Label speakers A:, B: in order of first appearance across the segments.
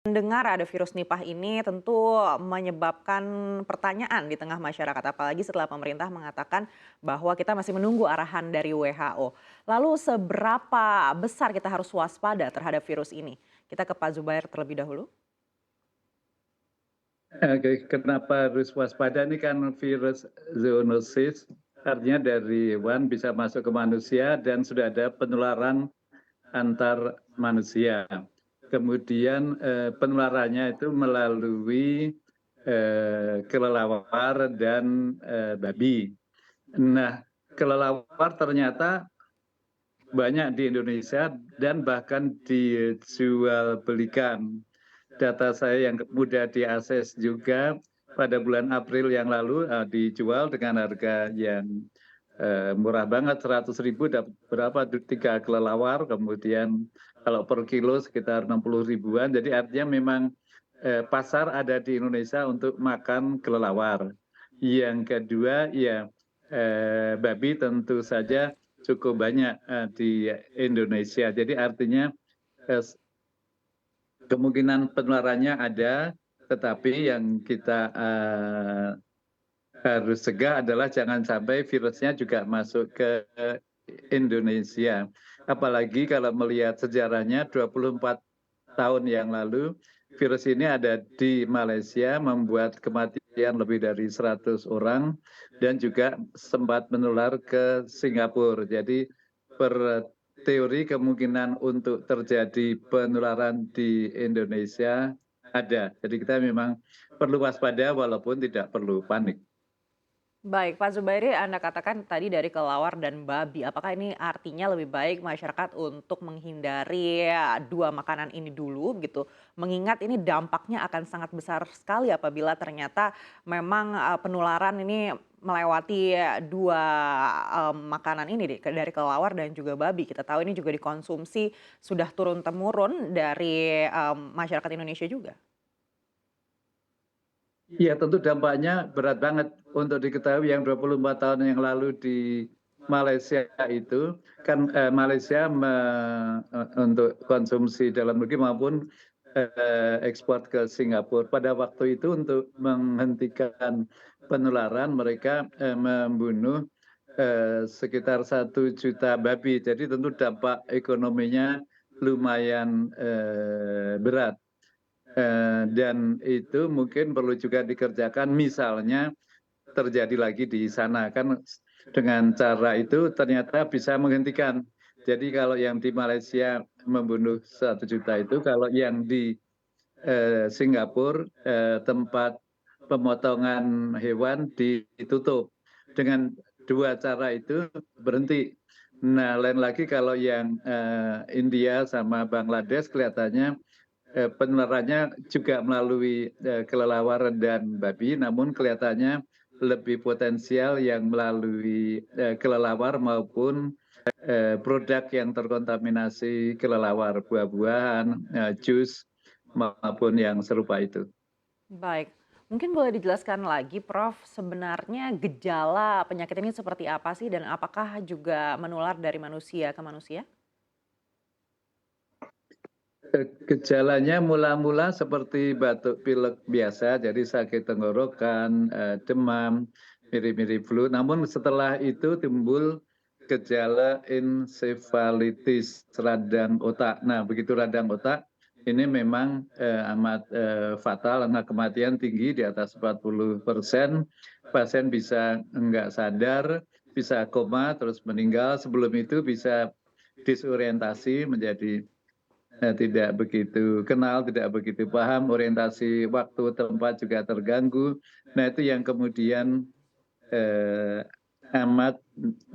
A: Mendengar ada virus Nipah ini tentu menyebabkan pertanyaan di tengah masyarakat, apalagi setelah pemerintah mengatakan bahwa kita masih menunggu arahan dari WHO. Lalu seberapa besar kita harus waspada terhadap virus ini? Kita ke Pak Zubair terlebih dahulu.
B: Kenapa harus waspada ini kan virus zoonosis, artinya dari hewan bisa masuk ke manusia dan sudah ada penularan antar manusia. Kemudian penularannya itu melalui kelelawar dan babi. Nah, kelelawar ternyata banyak di Indonesia dan bahkan dijual belikan. Data saya yang mudah diakses juga pada bulan April yang lalu dijual dengan harga yang murah banget, 100.000 dapat berapa, 3 kelelawar, kemudian kalau per kilo sekitar 60 ribuan. Jadi artinya memang pasar ada di Indonesia untuk makan kelelawar. Yang kedua ya babi tentu saja cukup banyak di Indonesia. Jadi artinya eh, kemungkinan penularannya ada, tetapi yang kita harus cegah adalah jangan sampai virusnya juga masuk ke Indonesia. Apalagi kalau melihat sejarahnya 24 tahun yang lalu, virus ini ada di Malaysia, membuat kematian lebih dari 100 orang, dan juga sempat menular ke Singapura. Jadi per teori kemungkinan untuk terjadi penularan di Indonesia ada. Jadi kita memang perlu waspada walaupun tidak perlu panik.
A: Baik, Pak Zubairi, Anda katakan tadi dari kelelawar dan babi. Apakah ini artinya lebih baik masyarakat untuk menghindari dua makanan ini dulu gitu? Mengingat ini dampaknya akan sangat besar sekali apabila ternyata memang penularan ini melewati dua makanan ini dari kelelawar dan juga babi. Kita tahu ini juga dikonsumsi sudah turun-temurun dari masyarakat Indonesia juga.
B: Iya, tentu dampaknya berat banget untuk diketahui yang 24 tahun yang lalu di Malaysia itu kan Malaysia untuk konsumsi dalam negeri maupun ekspor ke Singapura. Pada waktu itu untuk menghentikan penularan mereka membunuh sekitar 1 juta babi. Jadi tentu dampak ekonominya lumayan berat. Dan itu mungkin perlu juga dikerjakan, misalnya terjadi lagi di sana kan, dengan cara itu ternyata bisa menghentikan. Jadi kalau yang di Malaysia membunuh 1 juta itu, kalau yang di Singapura tempat pemotongan hewan ditutup. Dengan dua cara itu berhenti. Nah, lain lagi kalau yang India sama Bangladesh kelihatannya penularannya juga melalui kelelawar dan babi, namun kelihatannya lebih potensial yang melalui kelelawar maupun produk yang terkontaminasi kelelawar, buah-buahan, jus, maupun yang serupa itu.
A: Baik, mungkin boleh dijelaskan lagi Prof, sebenarnya gejala penyakit ini seperti apa sih dan apakah juga menular dari manusia ke manusia?
B: Gejalanya mula-mula seperti batuk pilek biasa, jadi sakit tenggorokan, demam, mirip-mirip flu. Namun setelah itu timbul gejala ensefalitis radang otak. Nah, begitu radang otak, ini memang amat fatal, angka kematian tinggi di atas 40%. Pasien bisa enggak sadar, bisa koma, terus meninggal. Sebelum itu bisa disorientasi menjadi tidak begitu kenal, tidak begitu paham, orientasi waktu tempat juga terganggu. Nah, itu yang kemudian amat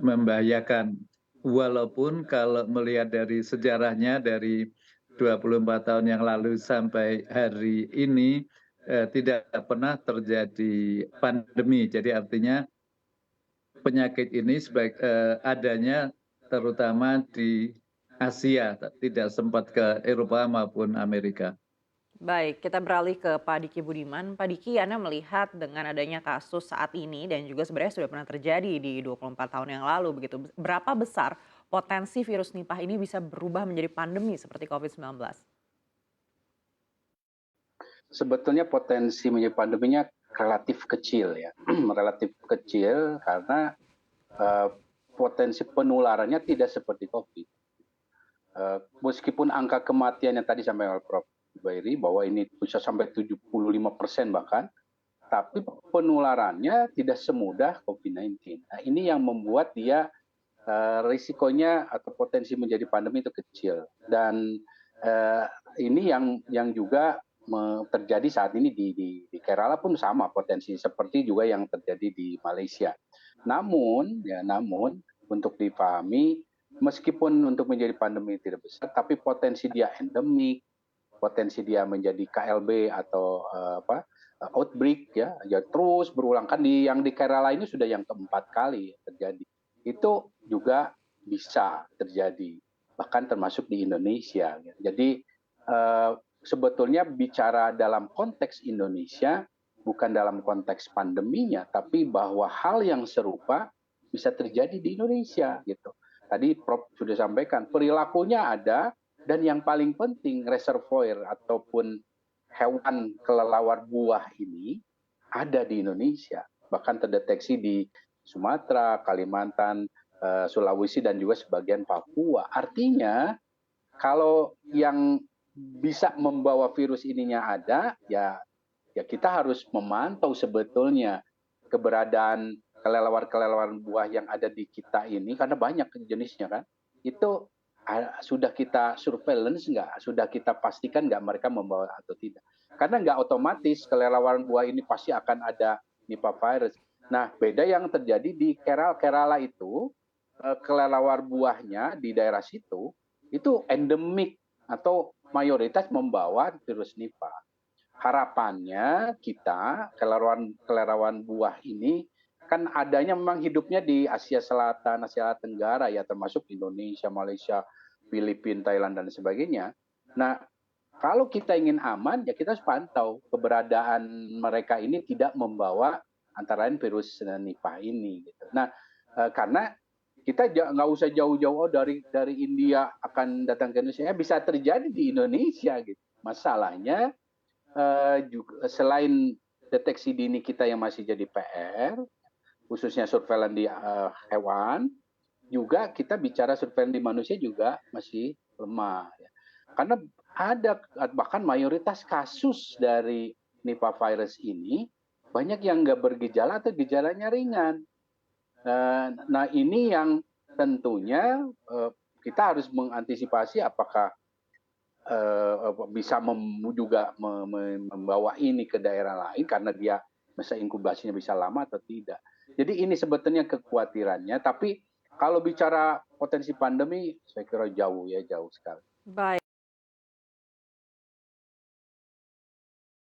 B: membahayakan. Walaupun kalau melihat dari sejarahnya dari 24 tahun yang lalu sampai hari ini tidak pernah terjadi pandemi. Jadi artinya penyakit ini adanya terutama di Asia, tidak sempat ke Eropa maupun Amerika.
A: Baik, kita beralih ke Pak Diki Budiman. Pak Diki, Anda melihat dengan adanya kasus saat ini dan juga sebenarnya sudah pernah terjadi di 24 tahun yang lalu begitu. Berapa besar potensi virus Nipah ini bisa berubah menjadi pandemi seperti COVID-19?
C: sebetulnya potensi menjadi pandeminya relatif kecil ya, relatif kecil karena potensi penularannya tidak seperti COVID. Meskipun angka kematiannya tadi sampai oleh Prof. Zubairi bahwa ini bisa sampai 75% bahkan, tapi penularannya tidak semudah COVID-19. Nah, ini yang membuat dia risikonya atau potensi menjadi pandemi itu kecil. Dan ini yang juga terjadi saat ini di Kerala pun sama potensi seperti juga yang terjadi di Malaysia. Namun untuk dipahami, meskipun untuk menjadi pandemi tidak besar, tapi potensi dia endemik, potensi dia menjadi KLB atau outbreak ya terus berulang kan yang di Kerala ini sudah yang keempat kali terjadi. Itu juga bisa terjadi, bahkan termasuk di Indonesia. Jadi sebetulnya bicara dalam konteks Indonesia, bukan dalam konteks pandeminya, tapi bahwa hal yang serupa bisa terjadi di Indonesia gitu. Tadi Prof sudah sampaikan, perilakunya ada, dan yang paling penting reservoir ataupun hewan kelelawar buah ini ada di Indonesia. Bahkan terdeteksi di Sumatera, Kalimantan, Sulawesi, dan juga sebagian Papua. Artinya kalau yang bisa membawa virus ininya ada, ya kita harus memantau sebetulnya keberadaan kelelawar buah yang ada di kita ini, karena banyak jenisnya kan, itu sudah kita surveillance nggak, sudah kita pastikan nggak mereka membawa atau tidak. Karena nggak otomatis kelelawar buah ini pasti akan ada Nipah virus. Nah, beda yang terjadi di Kerala itu, kelelawar buahnya di daerah situ, itu endemik atau mayoritas membawa virus Nipah. Harapannya kita kelelawar buah ini kan adanya memang hidupnya di Asia Selatan, Asia Tenggara ya, termasuk Indonesia, Malaysia, Filipina, Thailand, dan sebagainya. Nah, kalau kita ingin aman, ya kita harus pantau keberadaan mereka ini tidak membawa antara lain virus Nipah ini. Gitu. Nah, karena kita nggak usah jauh-jauh dari India akan datang ke Indonesia, bisa terjadi di Indonesia. Gitu. Masalahnya juga selain deteksi dini kita yang masih jadi PR, khususnya surveillance di hewan, juga kita bicara surveillance di manusia juga masih lemah. Ya. Karena ada bahkan mayoritas kasus dari Nipah virus ini banyak yang nggak bergejala atau gejalanya ringan. Nah ini yang tentunya kita harus mengantisipasi apakah bisa juga membawa ini ke daerah lain karena dia masa inkubasinya bisa lama atau tidak. Jadi ini sebetulnya kekhawatirannya, tapi kalau bicara potensi pandemi, saya kira jauh sekali.
A: Baik.